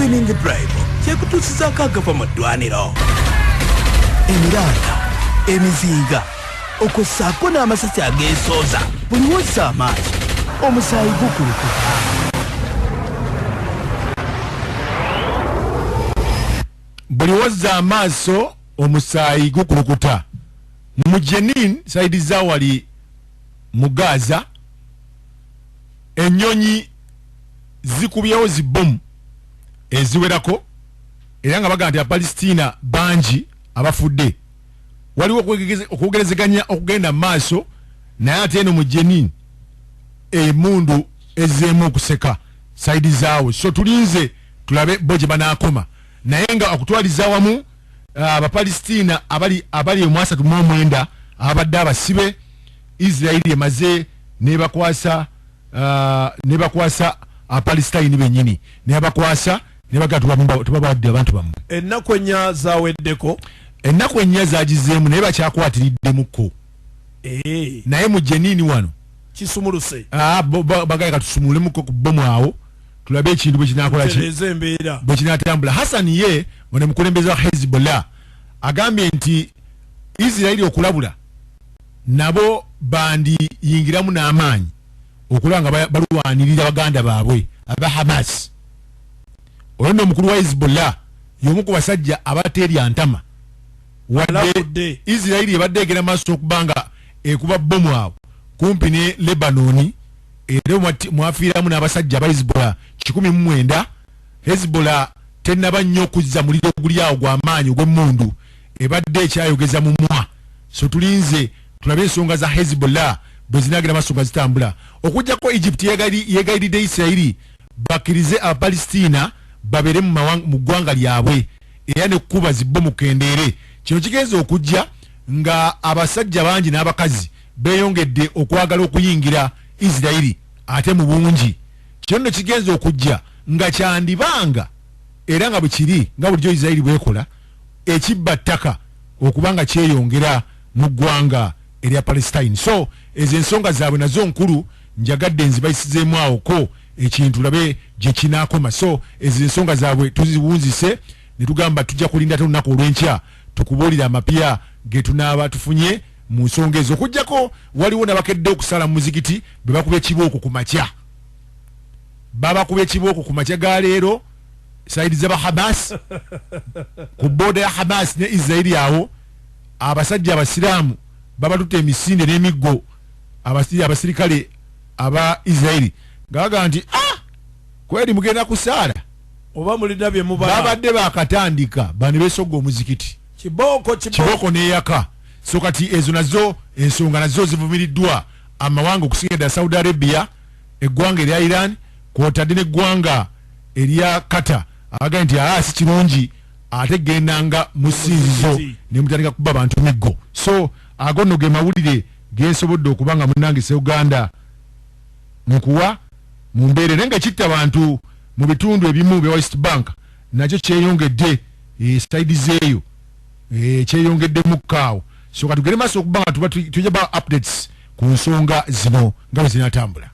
Winning Drive kyekutuusiza akagava mu ddwaniro. Emiranda, emizinga, okossaako n'amasasi ageesooza buli wozza amaaso omusaayi gukulukuta. Buli wozza amaaso omusaayi gukulukuta. Mu Jenin saidi za wali mu Gaza ennyonyi zikubyewo zibbomu eziwerako era nga baga nti Abapalestina bangi abafudde. Waliwo okwogerezeganya okugenda maaso naye ate eno mu Jenin Mmundu Ezzemu okuseka saidi zaawo. So tulinze tulabe bo gye banaakoma naye nga okutwaliza wamu Abapalestina abali omwasa tumwenda abadde abasibe Israeli emaze nebakwasa Abapalestina bennyini nebakwasa tubabadde abantu bamwe. Ennaku ennya zaweddeko. Ennaku ennya zagizeemu naye bakyakwatiriddemukko. Naye mu Jenin wano kisumuluse. Bagala katusumulemu ku bomu awo tulabe ekintu bwe kinaakola bwe kinaatambula. Hassan ye wano mukulembeze wa Hezbollah agambye nti Israeli okulabula nabo bandi yingiramu n'amaanyi okulanga balwanirira baganda baabwe aba Hamas. Oyo nno omukulu wa Hezbollah y'omu ku basajja abateerya ntama wadde Israeli ebadde egera maaso okubanga ekuba bomu awo kumpi ne Lebanoni era mwafiiramu n'abasajja aba Hezbollah 19. Hezbollah tennaba nnyo okuzza muliro guli awo gw'amaanyi ogw'emmundu ebadde ekyayogeza mu mwa. So tulinze tulabe ensonga za Hezbollah bwe zinagira maaso nga zitambula. Okujjako Egypt yeegayiridde Israeli bakkirize Abapalestina babeere mu ggwanga lyabwe era ne kukuba zibbomu kendeere. Kino kigenza okujja nga abasajja bangi n'abakazi beeyongedde okwagala okuyingira Israeli ate mu bungi. Kino nno kigenza okujja nga kyandibanga era nga bwe kiri nga bulijjo Israeli bwekola ekibba ttaka okubanga kyeyongera mu ggwanga erya Palestine. So ezo ensonga zaabwe nazo nkulu njagadde nzibayisizeemu awoko ekintu labe gye kinaakoma. So ezo ensonga zaabwe tuziwunzise ne tugamba tujja kulinda te olunaku olw'enkya tukubuulira amapya ge tunaaba tufunye mu nsonga ezo. Okujjako waliwo nabakedde okusala mu muzikiti bwe bakuba ekibooko ku makya. Babakuba ekibooko ku makya ga leero saidi z'aba Hamas ku booda ya Hamas ne Israeli awo abasajja abasiraamu babatutte emisinde n'emiggo abasirikale aba Israeli gaga nti kweri mugenda kusaala oba mulina bye mubala. Babadde bakatandika bane beesogga omuzikiti kibooko n'eyaka. So kati ezo nazo ensonga nazo zivumiriddwa amawanga okusinga ddala Saudi Arabia, eggwanga erya Iran kwotadde n'eggwanga erya Qatar agaga nti si kirungi ate gendanga mu ssinzizo ne mutandika kuba bantu miggo. So ago nno ge mawulire gensobodde okubanga munnange Uganda nkuwa mu mbeere naye nga kitta abantu mu bitundu ebimu bya West Bank nakyo kyeyongedde saidi zeeyo kyeyongedde mukkaawo. So katugere maaso okubanga tujja ba updates ku nsonga zino nga bwe zinatambula.